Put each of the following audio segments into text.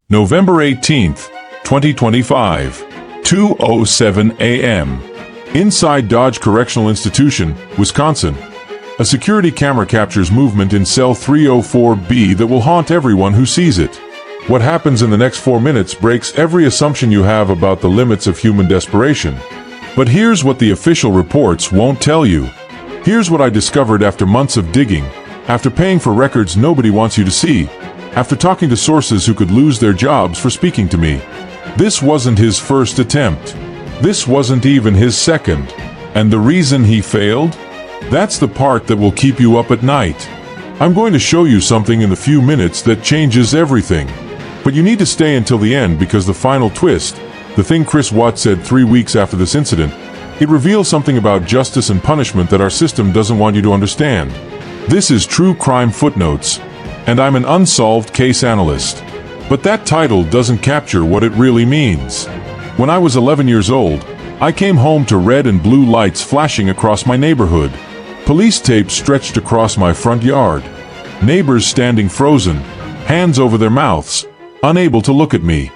November 18th, 2025, 2:07 a.m. Inside Dodge Correctional Institution, Wisconsin. A security camera captures movement in cell 304B that will haunt everyone who sees it. What happens in the next 4 minutes breaks every assumption you have about the limits of human desperation. But here's what the official reports won't tell you. Here's what I discovered after months of digging, after paying for records nobody wants you to see, after talking to sources who could lose their jobs for speaking to me. This wasn't his first attempt. This wasn't even his second. And the reason he failed? That's the part that will keep you up at night. I'm going to show you something in the few minutes that changes everything. But you need to stay until the end because the final twist, the thing Chris Watts said 3 weeks after this incident, it reveals something about justice and punishment that our system doesn't want you to understand. This is True Crime Footnotes, and I'm an unsolved case analyst. But that title doesn't capture what it really means. When I was 11 years old, I came home to red and blue lights flashing across my neighborhood. Police tape stretched across my front yard. Neighbors standing frozen, hands over their mouths, unable to look at me.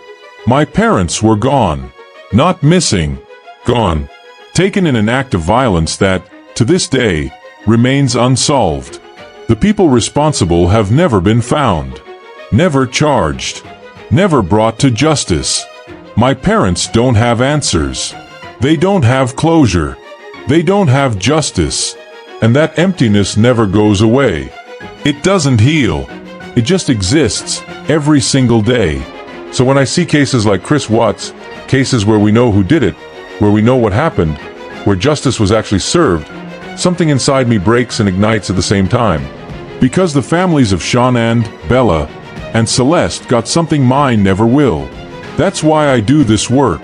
My parents were gone. Not missing. Gone. Taken in an act of violence that, to this day, remains unsolved. The people responsible have never been found. Never charged. Never brought to justice. My parents don't have answers. They don't have closure. They don't have justice. And that emptiness never goes away. It doesn't heal. It just exists, every single day. So when I see cases like Chris Watts, cases where we know who did it, where we know what happened, where justice was actually served, something inside me breaks and ignites at the same time. Because the families of Shanand, Bella, and Celeste got something mine never will. That's why I do this work.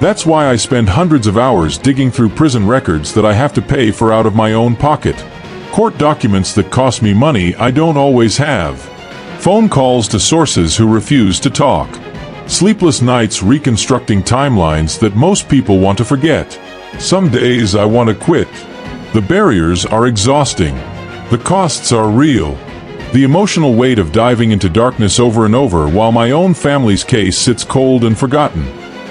That's why I spend hundreds of hours digging through prison records that I have to pay for out of my own pocket. Court documents that cost me money I don't always have. Phone calls to sources who refuse to talk. Sleepless nights reconstructing timelines that most people want to forget. Some days I want to quit. The barriers are exhausting. The costs are real. The emotional weight of diving into darkness over and over while my own family's case sits cold and forgotten.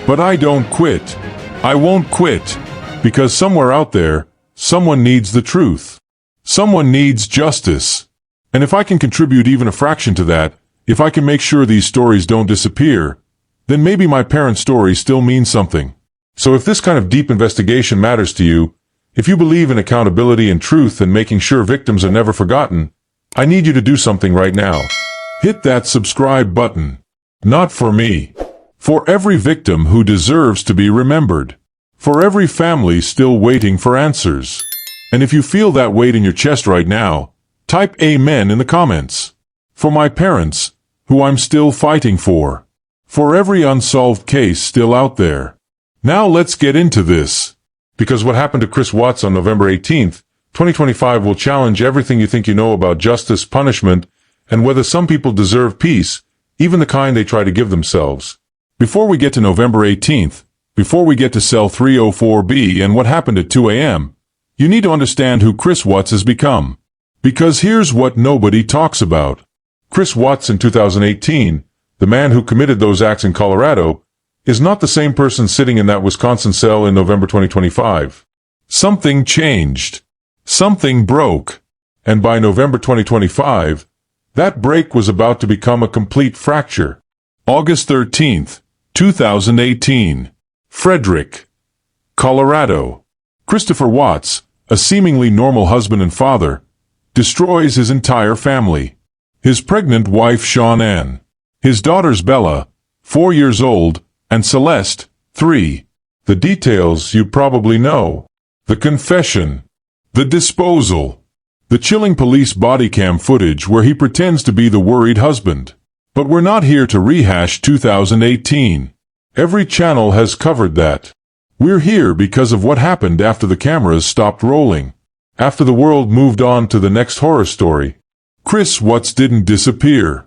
But I don't quit. I won't quit. Because somewhere out there, someone needs the truth. Someone needs justice. And if I can contribute even a fraction to that, if I can make sure these stories don't disappear, then maybe my parents' story still means something. So if this kind of deep investigation matters to you, if you believe in accountability and truth and making sure victims are never forgotten, I need you to do something right now. Hit that subscribe button. Not for me. For every victim who deserves to be remembered. For every family still waiting for answers. And if you feel that weight in your chest right now, type Amen in the comments. For my parents, who I'm still fighting for. For every unsolved case still out there. Now let's get into this. Because what happened to Chris Watts on November 18th, 2025 will challenge everything you think you know about justice, punishment, and whether some people deserve peace, even the kind they try to give themselves. Before we get to November 18th, before we get to cell 304B and what happened at 2 a.m., you need to understand who Chris Watts has become. Because here's what nobody talks about. Chris Watts in 2018, the man who committed those acts in Colorado, is not the same person sitting in that Wisconsin cell in November 2025. Something changed. Something broke. And by November 2025, that break was about to become a complete fracture. August 13th, 2018. Frederick, Colorado. Christopher Watts, a seemingly normal husband and father, destroys his entire family. His pregnant wife Shanann, his daughters Bella, 4 years old, and Celeste, 3. The details you probably know. The confession. The disposal. The chilling police body cam footage where he pretends to be the worried husband. But we're not here to rehash 2018. Every channel has covered that. We're here because of what happened after the cameras stopped rolling. After the world moved on to the next horror story. Chris Watts didn't disappear.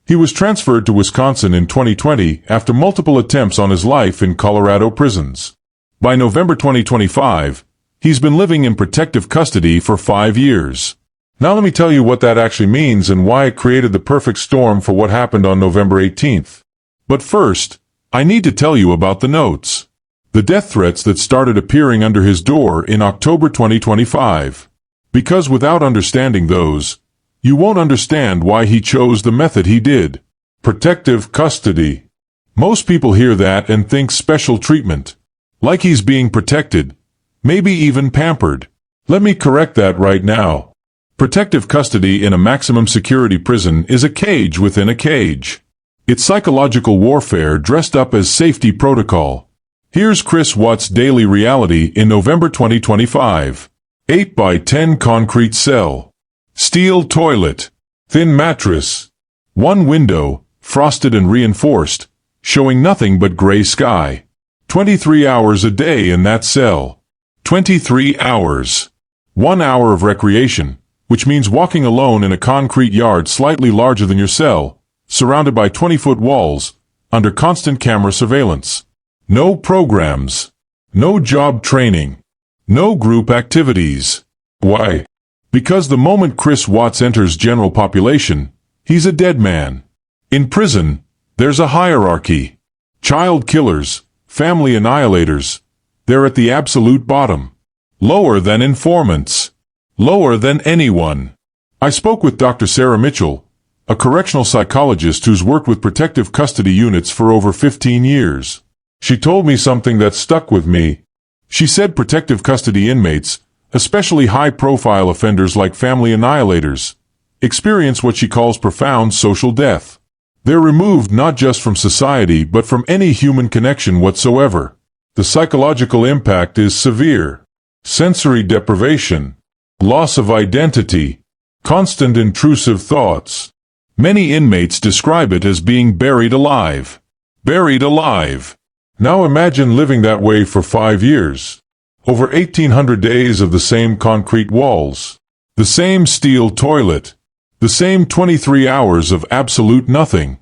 He was transferred to Wisconsin in 2020 after multiple attempts on his life in Colorado prisons. By November 2025, he's been living in protective custody for 5 years. Now let me tell you what that actually means and why it created the perfect storm for what happened on November 18th. But first, I need to tell you about the notes. The death threats that started appearing under his door in October 2025. Because without understanding those, you won't understand why he chose the method he did. Protective custody. Most people hear that and think special treatment. Like he's being protected, maybe even pampered. Let me correct that right now. Protective custody in a maximum security prison is a cage within a cage. It's psychological warfare dressed up as safety protocol. Here's Chris Watts' daily reality in November 2025. 8 by 10 concrete cell. Steel toilet. Thin mattress. One window, frosted and reinforced, showing nothing but gray sky. 23 hours a day in that cell. 23 hours. 1 hour of recreation, which means walking alone in a concrete yard slightly larger than your cell, surrounded by 20-foot walls, under constant camera surveillance. No programs. No job training. No group activities. Why? Because the moment Chris Watts enters general population, he's a dead man. In prison, there's a hierarchy. Child killers, family annihilators, they're at the absolute bottom. Lower than informants. Lower than anyone. I spoke with Dr. Sarah Mitchell, a correctional psychologist who's worked with protective custody units for over 15 years. She told me something that stuck with me. She said protective custody inmates, especially high-profile offenders like family annihilators, experience what she calls profound social death. They're removed not just from society but from any human connection whatsoever. The psychological impact is severe. Sensory deprivation. Loss of identity. Constant intrusive thoughts. Many inmates describe it as being buried alive. Buried alive. Now imagine living that way for 5 years. Over 1,800 days of the same concrete walls. The same steel toilet. The same 23 hours of absolute nothing.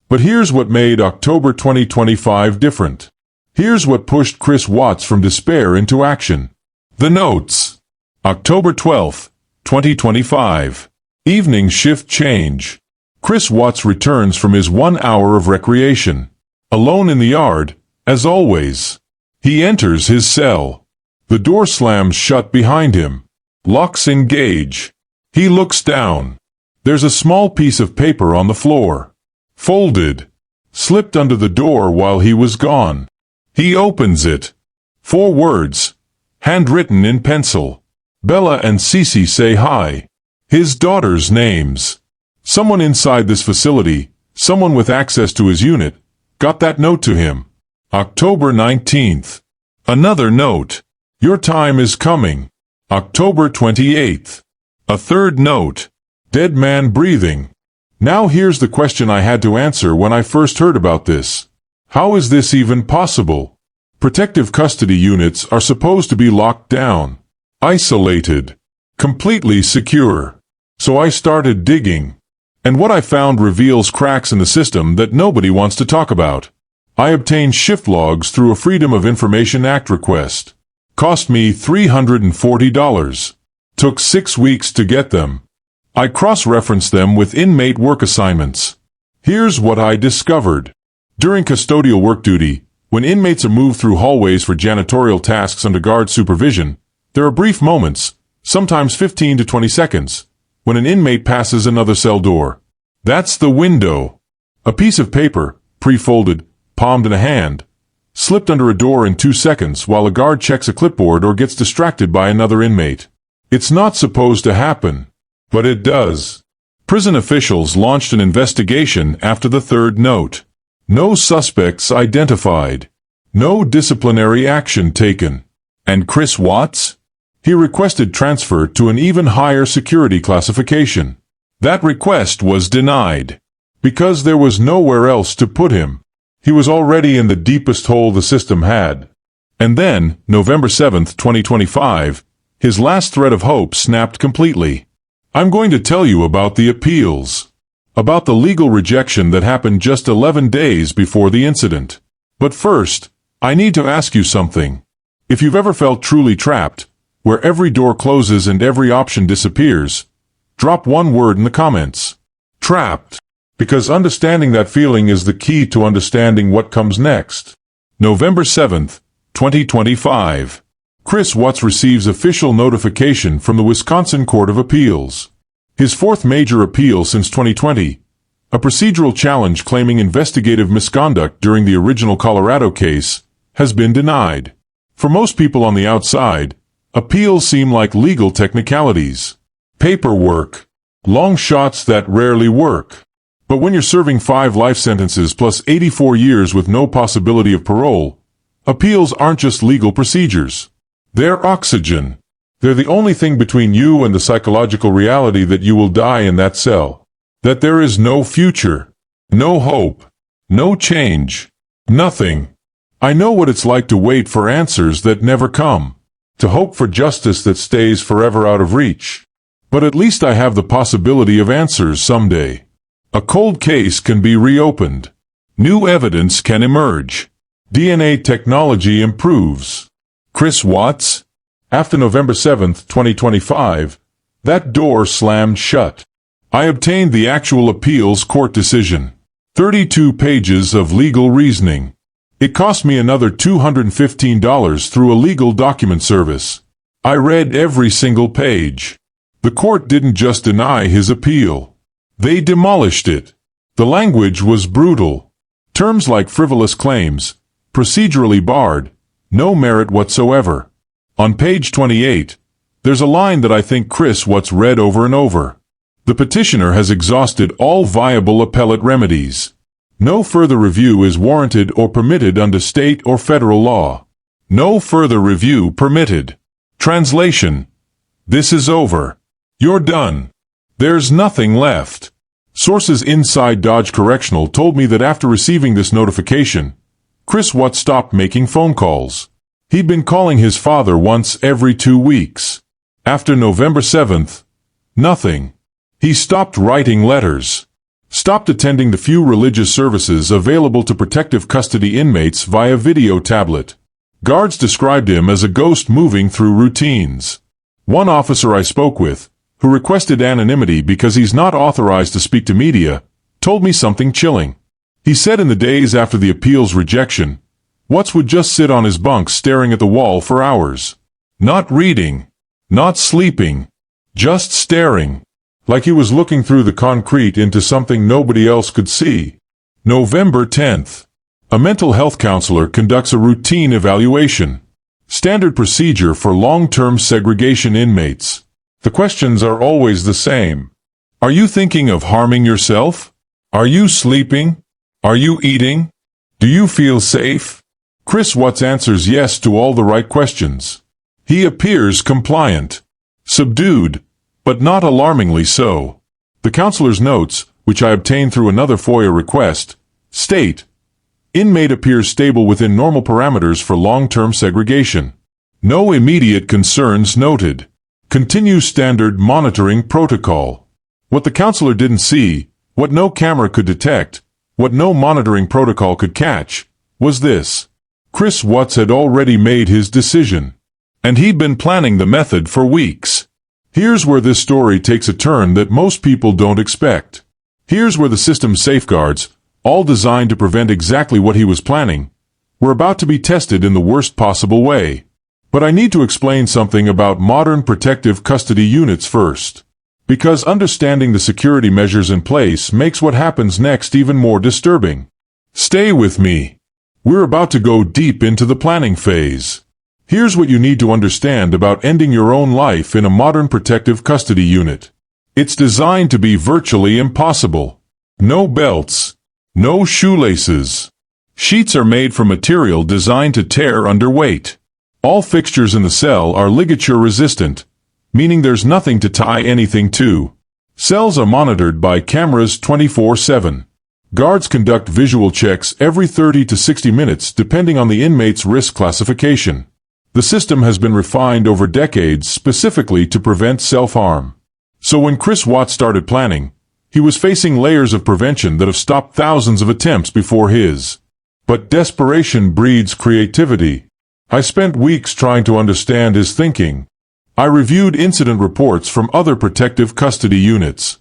But here's what made October 2025 different. Here's what pushed Chris Watts from despair into action. The notes. October 12, 2025. Evening shift change. Chris Watts returns from his 1 hour of recreation. Alone in the yard, as always. He enters his cell. The door slams shut behind him. Locks engage. He looks down. There's a small piece of paper on the floor. Folded. Slipped under the door while he was gone. He opens it. 4 words. Handwritten in pencil. Bella and Cece say hi. His daughter's names. Someone inside this facility, someone with access to his unit, got that note to him. October 19th. Another note. Your time is coming. October 28th. A third note. Dead man breathing. Now here's the question I had to answer when I first heard about this. How is this even possible? Protective custody units are supposed to be locked down. Isolated. Completely secure. So I started digging. And what I found reveals cracks in the system that nobody wants to talk about. I obtained shift logs through a Freedom of Information Act request. Cost me $340. Took 6 weeks to get them. I cross-referenced them with inmate work assignments. Here's what I discovered. During custodial work duty, when inmates are moved through hallways for janitorial tasks under guard supervision, there are brief moments, sometimes 15 to 20 seconds, when an inmate passes another cell door. That's the window. A piece of paper, pre-folded, palmed in a hand, slipped under a door in 2 seconds while a guard checks a clipboard or gets distracted by another inmate. It's not supposed to happen. But it does. Prison officials launched an investigation after the third note. No suspects identified. No disciplinary action taken. And Chris Watts? He requested transfer to an even higher security classification. That request was denied. Because there was nowhere else to put him. He was already in the deepest hole the system had. And then, November 7th, 2025, his last thread of hope snapped completely. I'm going to tell you about the appeals. About the legal rejection that happened just 11 days before the incident. But first, I need to ask you something. If you've ever felt truly trapped, where every door closes and every option disappears, drop one word in the comments. Trapped. Because understanding that feeling is the key to understanding what comes next. November 7th, 2025. Chris Watts receives official notification from the Wisconsin Court of Appeals. His fourth major appeal since 2020, a procedural challenge claiming investigative misconduct during the original Colorado case, has been denied. For most people on the outside, appeals seem like legal technicalities. Paperwork. Long shots that rarely work. But when you're serving 5 life sentences plus 84 years with no possibility of parole, appeals aren't just legal procedures. They're oxygen. They're the only thing between you and the psychological reality that you will die in that cell. That there is no future, no hope, no change, nothing. I know what it's like to wait for answers that never come, to hope for justice that stays forever out of reach. But at least I have the possibility of answers someday. A cold case can be reopened. New evidence can emerge. DNA technology improves. Chris Watts? After November 7, 2025, that door slammed shut. I obtained the actual appeals court decision. 32 pages of legal reasoning. It cost me another $215 through a legal document service. I read every single page. The court didn't just deny his appeal. They demolished it. The language was brutal. Terms like frivolous claims, procedurally barred, no merit whatsoever. On page 28, there's a line that I think Chris Watts read over and over. The petitioner has exhausted all viable appellate remedies. No further review is warranted or permitted under state or federal law. No further review permitted. Translation: this is over. You're done. There's nothing left. Sources inside Dodge Correctional told me that after receiving this notification, Chris Watts stopped making phone calls. He'd been calling his father once every 2 weeks. After November 7th, nothing. He stopped writing letters. Stopped attending the few religious services available to protective custody inmates via video tablet. Guards described him as a ghost moving through routines. One officer I spoke with, who requested anonymity because he's not authorized to speak to media, told me something chilling. He said in the days after the appeal's rejection, Watts would just sit on his bunk staring at the wall for hours. Not reading. Not sleeping. Just staring. Like he was looking through the concrete into something nobody else could see. November 10th. A mental health counselor conducts a routine evaluation. Standard procedure for long-term segregation inmates. The questions are always the same. Are you thinking of harming yourself? Are you sleeping? Are you eating? Do you feel safe? Chris Watts answers yes to all the right questions. He appears compliant. Subdued, but not alarmingly so. The counselor's notes, which I obtained through another FOIA request, state, inmate appears stable within normal parameters for long-term segregation. No immediate concerns noted. Continue standard monitoring protocol. What the counselor didn't see, what no camera could detect, what no monitoring protocol could catch, was this. Chris Watts had already made his decision. And he'd been planning the method for weeks. Here's where this story takes a turn that most people don't expect. Here's where the system's safeguards, all designed to prevent exactly what he was planning, were about to be tested in the worst possible way. But I need to explain something about modern protective custody units first. Because understanding the security measures in place makes what happens next even more disturbing. Stay with me. We're about to go deep into the planning phase. Here's what you need to understand about ending your own life in a modern protective custody unit. It's designed to be virtually impossible. No belts. No shoelaces. Sheets are made from material designed to tear under weight. All fixtures in the cell are ligature resistant, meaning there's nothing to tie anything to. Cells are monitored by cameras 24/7. Guards conduct visual checks every 30 to 60 minutes depending on the inmate's risk classification. The system has been refined over decades specifically to prevent self-harm. So when Chris Watts started planning, he was facing layers of prevention that have stopped thousands of attempts before his. But desperation breeds creativity. I spent weeks trying to understand his thinking. I reviewed incident reports from other protective custody units.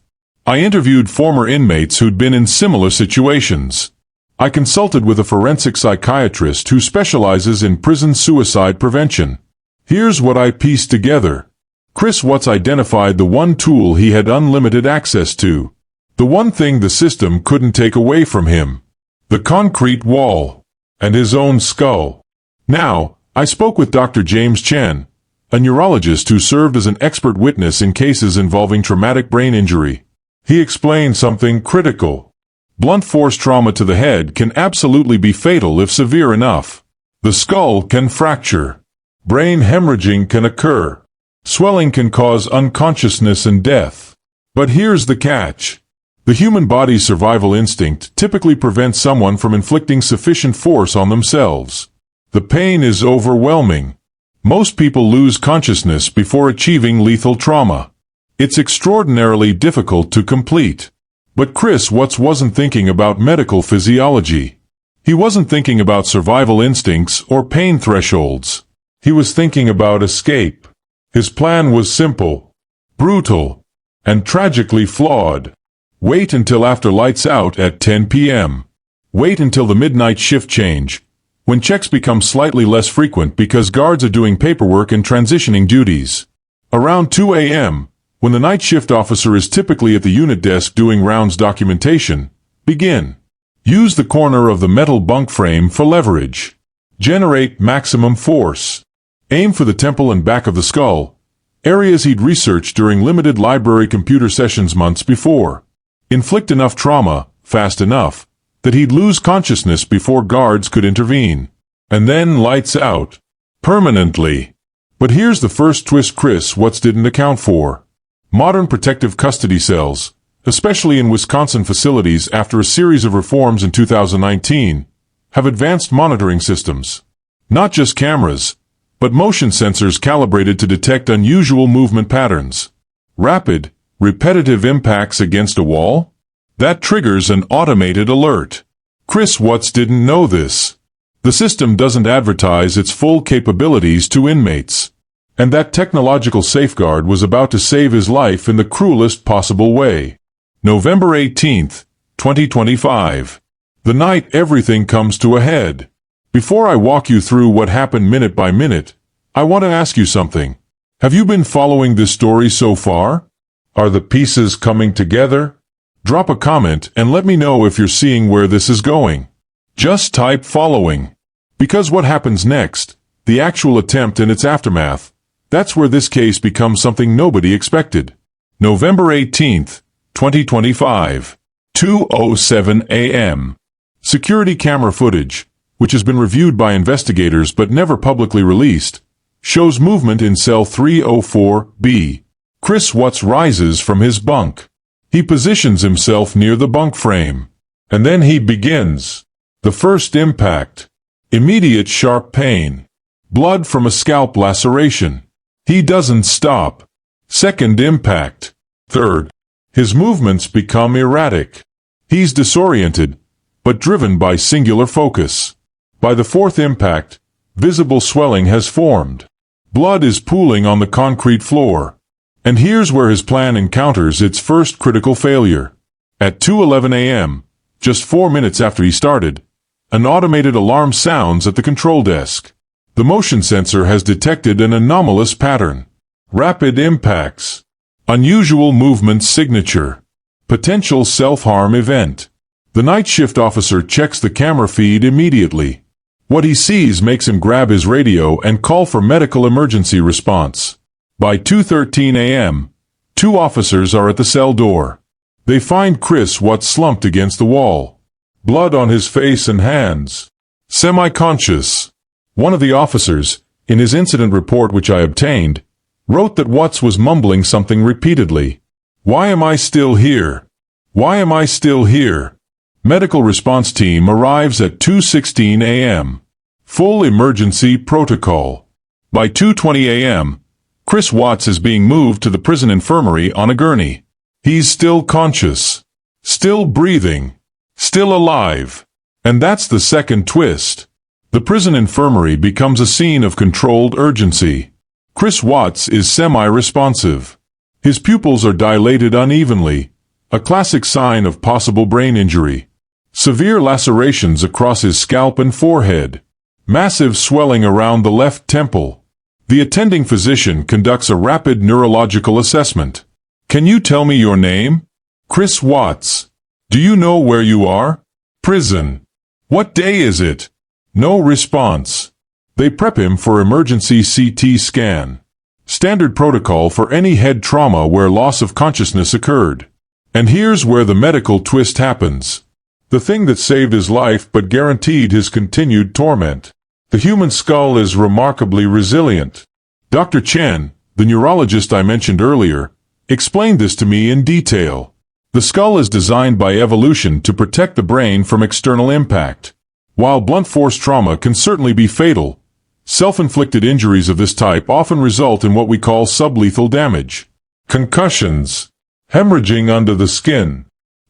I interviewed former inmates who'd been in similar situations. I consulted with a forensic psychiatrist who specializes in prison suicide prevention. Here's what I pieced together. Chris Watts identified the one tool he had unlimited access to. The one thing the system couldn't take away from him. The concrete wall. And his own skull. Now, I spoke with Dr. James Chen, a neurologist who served as an expert witness in cases involving traumatic brain injury. He explained something critical. Blunt force trauma to the head can absolutely be fatal if severe enough. The skull can fracture. Brain hemorrhaging can occur. Swelling can cause unconsciousness and death. But here's the catch. The human body's survival instinct typically prevents someone from inflicting sufficient force on themselves. The pain is overwhelming. Most people lose consciousness before achieving lethal trauma. It's extraordinarily difficult to complete. But Chris Watts wasn't thinking about medical physiology. He wasn't thinking about survival instincts or pain thresholds. He was thinking about escape. His plan was simple, brutal, and tragically flawed. Wait until after lights out at 10 p.m. Wait until the midnight shift change, when checks become slightly less frequent because guards are doing paperwork and transitioning duties. Around 2 a.m., when the night shift officer is typically at the unit desk doing rounds documentation, begin. Use the corner of the metal bunk frame for leverage. Generate maximum force. Aim for the temple and back of the skull, areas he'd researched during limited library computer sessions months before. Inflict enough trauma, fast enough, that he'd lose consciousness before guards could intervene. And then lights out. Permanently. But here's the first twist Chris Watts didn't account for. Modern protective custody cells, especially in Wisconsin facilities after a series of reforms in 2019, have advanced monitoring systems. Not just cameras, but motion sensors calibrated to detect unusual movement patterns. Rapid, repetitive impacts against a wall? That triggers an automated alert. Chris Watts didn't know this. The system doesn't advertise its full capabilities to inmates. And that technological safeguard was about to save his life in the cruelest possible way. November 18th, 2025. The night everything comes to a head. Before I walk you through what happened minute by minute, I want to ask you something. Have you been following this story so far? Are the pieces coming together? Drop a comment and let me know if you're seeing where this is going. Just type following. Because what happens next, the actual attempt and its aftermath, that's where this case becomes something nobody expected. November 18th, 2025. 2:07 a.m. Security camera footage, which has been reviewed by investigators but never publicly released, shows movement in cell 304B. Chris Watts rises from his bunk. He positions himself near the bunk frame. And then he begins. The first impact. Immediate sharp pain. Blood from a scalp laceration. He doesn't stop. Second impact. Third. His movements become erratic. He's disoriented, but driven by singular focus. By the fourth impact, visible swelling has formed. Blood is pooling on the concrete floor. And here's where his plan encounters its first critical failure. At 2:11 a.m., just 4 minutes after he started, an automated alarm sounds at the control desk. The motion sensor has detected an anomalous pattern. Rapid impacts. Unusual movement signature. Potential self-harm event. The night shift officer checks the camera feed immediately. What he sees makes him grab his radio and call for medical emergency response. By 2:13 a.m., 2 officers are at the cell door. They find Chris Watts slumped against the wall. Blood on his face and hands. Semi-conscious. One of the officers, in his incident report which I obtained, wrote that Watts was mumbling something repeatedly. "Why am I still here? Why am I still here?" Medical response team arrives at 2:16 a.m. Full emergency protocol. By 2:20 a.m., Chris Watts is being moved to the prison infirmary on a gurney. He's still conscious. Still breathing. Still alive. And that's the second twist. The prison infirmary becomes a scene of controlled urgency. Chris Watts is semi-responsive. His pupils are dilated unevenly, a classic sign of possible brain injury. Severe lacerations across his scalp and forehead. Massive swelling around the left temple. The attending physician conducts a rapid neurological assessment. Can you tell me your name? Chris Watts. Do you know where you are? Prison. What day is it? No response. They prep him for emergency CT scan. Standard protocol for any head trauma where loss of consciousness occurred. And here's where the medical twist happens. The thing that saved his life but guaranteed his continued torment. The human skull is remarkably resilient. Dr. Chen, the neurologist I mentioned earlier, explained this to me in detail. The skull is designed by evolution to protect the brain from external impact. While blunt force trauma can certainly be fatal, self-inflicted injuries of this type often result in what we call sublethal damage. Concussions, hemorrhaging under the skin,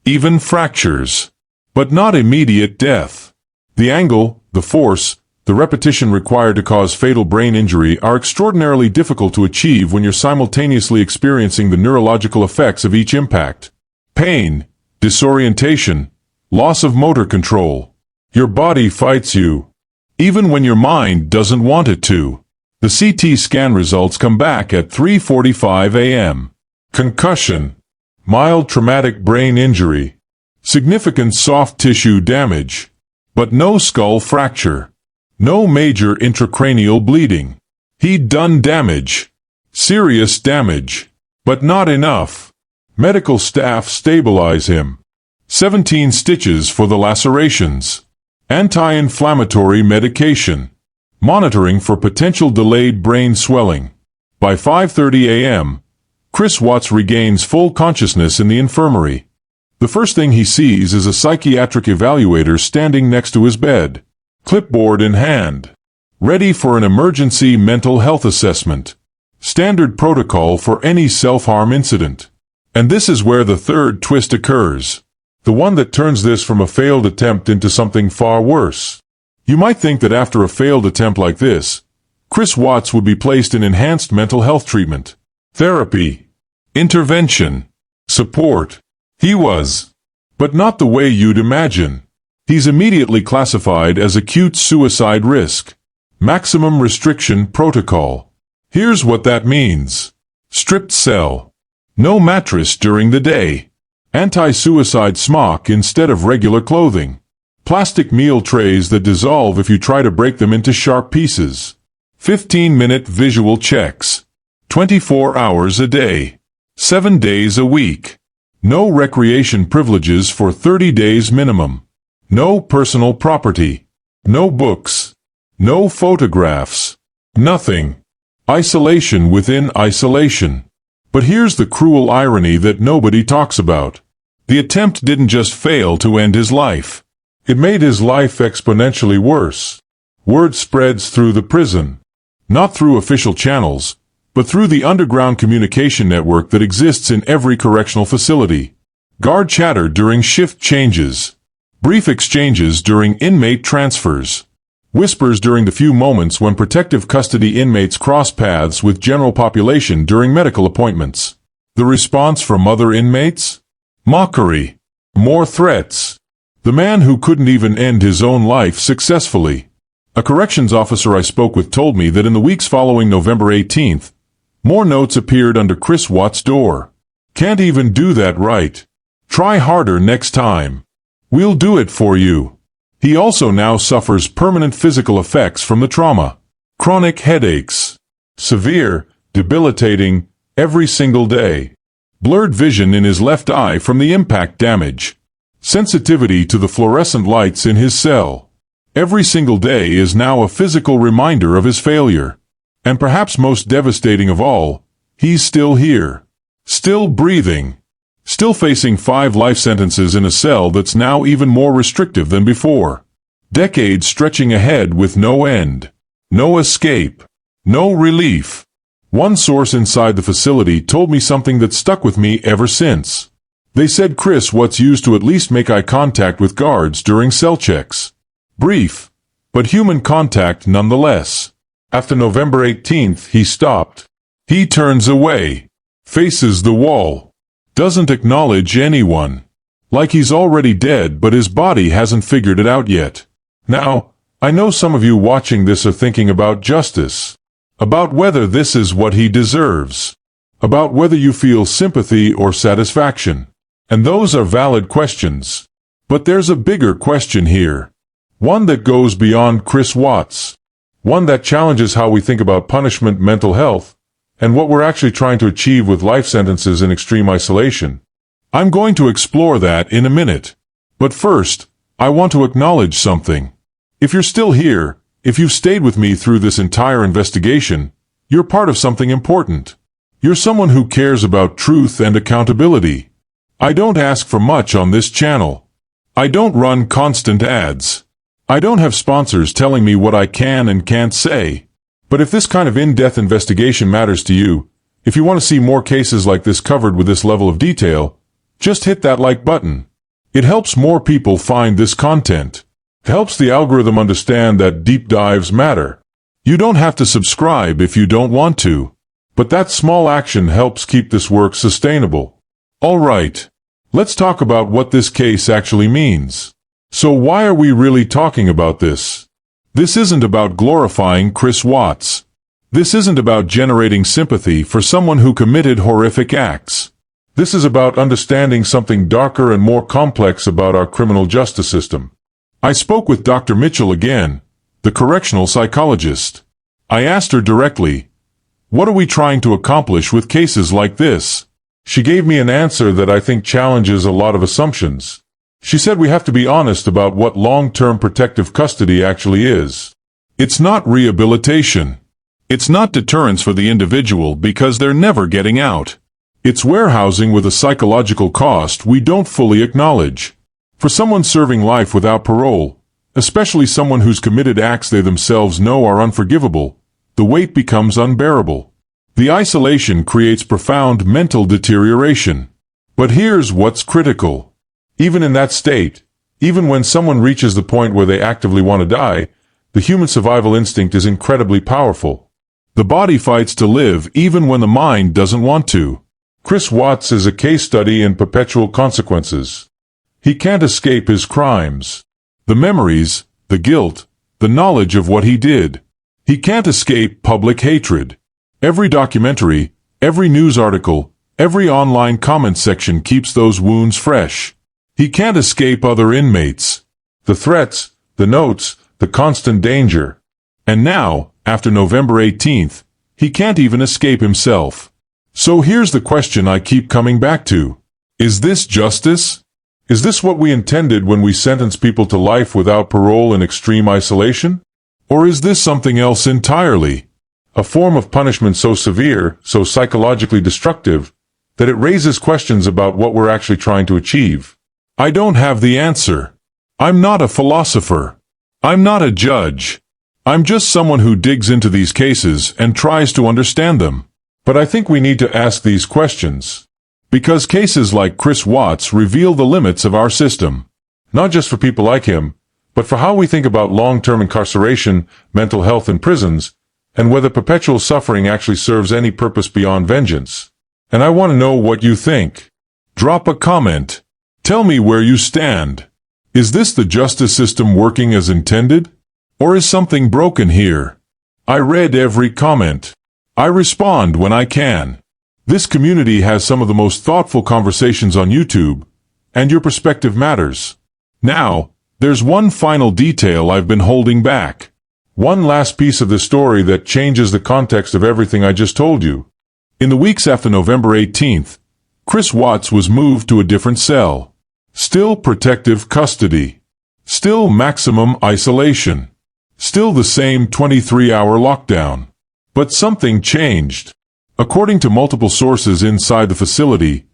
even fractures. But not immediate death. The angle, the force, the repetition required to cause fatal brain injury are extraordinarily difficult to achieve when you're simultaneously experiencing the neurological effects of each impact. Pain, disorientation, loss of motor control. Your body fights you, even when your mind doesn't want it to. The CT scan results come back at 3:45 a.m. Concussion, mild traumatic brain injury, significant soft tissue damage, but no skull fracture. No major intracranial bleeding. He'd done damage. Serious damage. But not enough. Medical staff stabilize him. 17 stitches for the lacerations. Anti-inflammatory medication. Monitoring for potential delayed brain swelling. By 5:30 a.m., Chris Watts regains full consciousness in the infirmary. The first thing he sees is a psychiatric evaluator standing next to his bed. Clipboard in hand. Ready for an emergency mental health assessment. Standard protocol for any self-harm incident. And this is where the third twist occurs. The one that turns this from a failed attempt into something far worse. You might think that after a failed attempt like this, Chris Watts would be placed in enhanced mental health treatment. Therapy. Intervention. Support. He was. But not the way you'd imagine. He's immediately classified as acute suicide risk. Maximum restriction protocol. Here's what that means. Stripped cell. No mattress during the day. Anti-suicide smock instead of regular clothing. Plastic meal trays that dissolve if you try to break them into sharp pieces. 15-minute visual checks. 24 hours a day. 7 days a week. No recreation privileges for 30 days minimum. No personal property. No books. No photographs. Nothing. Isolation within isolation. But here's the cruel irony that nobody talks about. The attempt didn't just fail to end his life. It made his life exponentially worse. Word spreads through the prison. Not through official channels, but through the underground communication network that exists in every correctional facility. Guard chatter during shift changes. Brief exchanges during inmate transfers. Whispers during the few moments when protective custody inmates cross paths with general population during medical appointments. The response from other inmates? Mockery. More threats. The man who couldn't even end his own life successfully. A corrections officer I spoke with told me that in the weeks following November 18th, more notes appeared under Chris Watts' door. Can't even do that right. Try harder next time. We'll do it for you. He also now suffers permanent physical effects from the trauma. Chronic headaches. Severe, debilitating, every single day. Blurred vision in his left eye from the impact damage. Sensitivity to the fluorescent lights in his cell. Every single day is now a physical reminder of his failure. And perhaps most devastating of all, he's still here. Still breathing. Still facing 5 life sentences in a cell that's now even more restrictive than before. Decades stretching ahead with no end. No escape. No relief. One source inside the facility told me something that stuck with me ever since. They said Chris Watts used to at least make eye contact with guards during cell checks. Brief, but human contact nonetheless. After November 18th, he stopped. He turns away. Faces the wall. Doesn't acknowledge anyone. Like he's already dead, but his body hasn't figured it out yet. Now, I know some of you watching this are thinking about justice. About whether this is what he deserves. About whether you feel sympathy or satisfaction. And those are valid questions. But there's a bigger question here. One that goes beyond Chris Watts. One that challenges how we think about punishment, mental health, and what we're actually trying to achieve with life sentences in extreme isolation. I'm going to explore that in a minute. But first, I want to acknowledge something. If you're still here, if you've stayed with me through this entire investigation, you're part of something important. You're someone who cares about truth and accountability. I don't ask for much on this channel. I don't run constant ads. I don't have sponsors telling me what I can and can't say. But if this kind of in-depth investigation matters to you, if you want to see more cases like this covered with this level of detail, just hit that like button. It helps more people find this content. It helps the algorithm understand that deep dives matter. You don't have to subscribe if you don't want to, but that small action helps keep this work sustainable. Alright, let's talk about what this case actually means. So why are we really talking about this? This isn't about glorifying Chris Watts. This isn't about generating sympathy for someone who committed horrific acts. This is about understanding something darker and more complex about our criminal justice system. I spoke with Dr. Mitchell again, the correctional psychologist. I asked her directly, "What are we trying to accomplish with cases like this?" She gave me an answer that I think challenges a lot of assumptions. She said we have to be honest about what long-term protective custody actually is. It's not rehabilitation. It's not deterrence for the individual because they're never getting out. It's warehousing with a psychological cost we don't fully acknowledge. For someone serving life without parole, especially someone who's committed acts they themselves know are unforgivable, the weight becomes unbearable. The isolation creates profound mental deterioration. But here's what's critical. Even in that state, even when someone reaches the point where they actively want to die, the human survival instinct is incredibly powerful. The body fights to live even when the mind doesn't want to. Chris Watts is a case study in perpetual consequences. He can't escape his crimes. The memories, the guilt, the knowledge of what he did. He can't escape public hatred. Every documentary, every news article, every online comment section keeps those wounds fresh. He can't escape other inmates. The threats, the notes, the constant danger. And now, after November 18th, he can't even escape himself. So here's the question I keep coming back to. Is this justice? Is this what we intended when we sentence people to life without parole in extreme isolation? Or is this something else entirely? A form of punishment so severe, so psychologically destructive, that it raises questions about what we're actually trying to achieve. I don't have the answer. I'm not a philosopher. I'm not a judge. I'm just someone who digs into these cases and tries to understand them. But I think we need to ask these questions. Because cases like Chris Watts reveal the limits of our system. Not just for people like him, but for how we think about long-term incarceration, mental health in prisons, and whether perpetual suffering actually serves any purpose beyond vengeance. And I want to know what you think. Drop a comment. Tell me where you stand. Is this the justice system working as intended? Or is something broken here? I read every comment. I respond when I can. This community has some of the most thoughtful conversations on YouTube, and your perspective matters. Now, there's one final detail I've been holding back. One last piece of the story that changes the context of everything I just told you. In the weeks after November 18th, Chris Watts was moved to a different cell. Still protective custody. Still maximum isolation. Still the same 23-hour lockdown. But something changed. According to multiple sources inside the facility,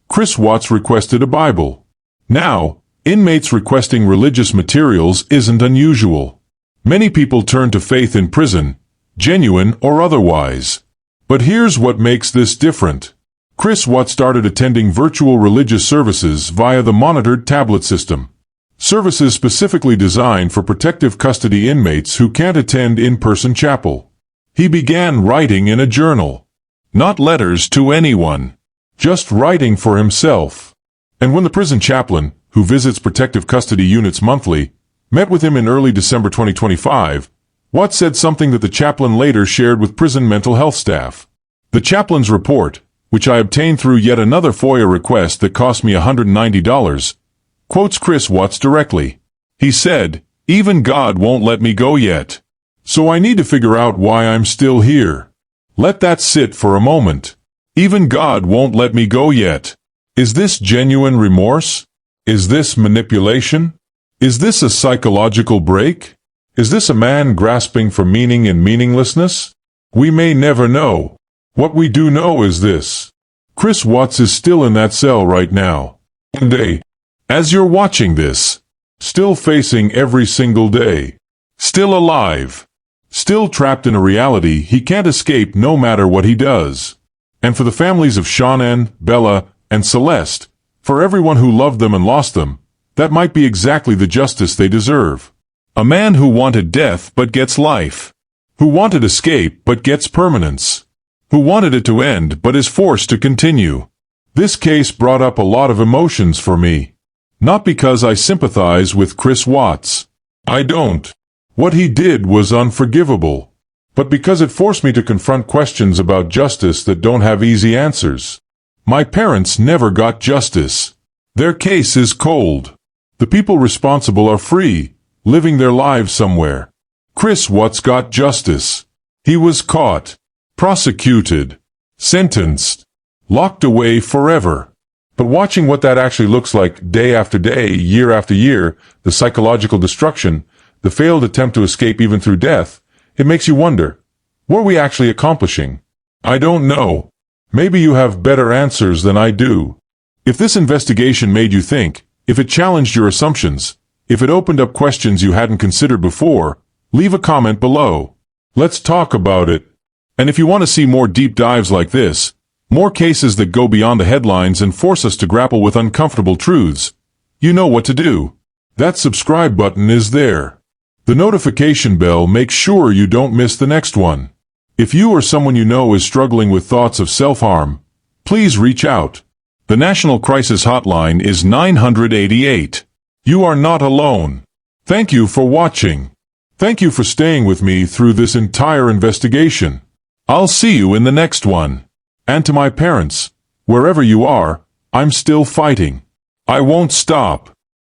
Chris Watts requested a Bible. Now, inmates requesting religious materials isn't unusual. Many people turn to faith in prison, genuine or otherwise. But here's what makes this different. Chris Watts started attending virtual religious services via the monitored tablet system. Services specifically designed for protective custody inmates who can't attend in-person chapel. He began writing in a journal. Not letters to anyone. just writing for himself. And when the prison chaplain, who visits protective custody units monthly, met with him in early December 2025, Watts said something that the chaplain later shared with prison mental health staff. The chaplain's report, which I obtained through yet another FOIA request that cost me $190, quotes Chris Watts directly. He said, "Even God won't let me go yet. So I need to figure out why I'm still here. Let that sit for a moment. Even God won't let me go yet. Is this genuine remorse? Is this manipulation? Is this a psychological break? Is this a man grasping for meaning in meaninglessness? We may never know. What we do know is this. Chris Watts is still in that cell right now. One day, as you're watching this, still facing every single day. Still alive. Still trapped in a reality he can't escape no matter what he does. And for the families of Shannon, Bella, and Celeste, for everyone who loved them and lost them, that might be exactly the justice they deserve. A man who wanted death but gets life. Who wanted escape but gets permanence. Who wanted it to end but is forced to continue. This case brought up a lot of emotions for me. Not because I sympathize with Chris Watts. I don't. What he did was unforgivable. But because it forced me to confront questions about justice that don't have easy answers. My parents never got justice. Their case is cold. The people responsible are free, living their lives somewhere. Chris Watts got justice. He was caught, prosecuted, sentenced, locked away forever. But watching what that actually looks like day after day, year after year, the psychological destruction, the failed attempt to escape even through death, it makes you wonder, what are we actually accomplishing? I don't know. Maybe you have better answers than I do. If this investigation made you think, if it challenged your assumptions, if it opened up questions you hadn't considered before, leave a comment below. Let's talk about it. And if you want to see more deep dives like this, more cases that go beyond the headlines and force us to grapple with uncomfortable truths, you know what to do. That subscribe button is there. The notification bell makes sure you don't miss the next one. If you or someone you know is struggling with thoughts of self-harm, please reach out. The National Crisis Hotline is 988. You are not alone. Thank you for watching. Thank you for staying with me through this entire investigation. I'll see you in the next one. And to my parents, wherever you are, I'm still fighting. I won't stop.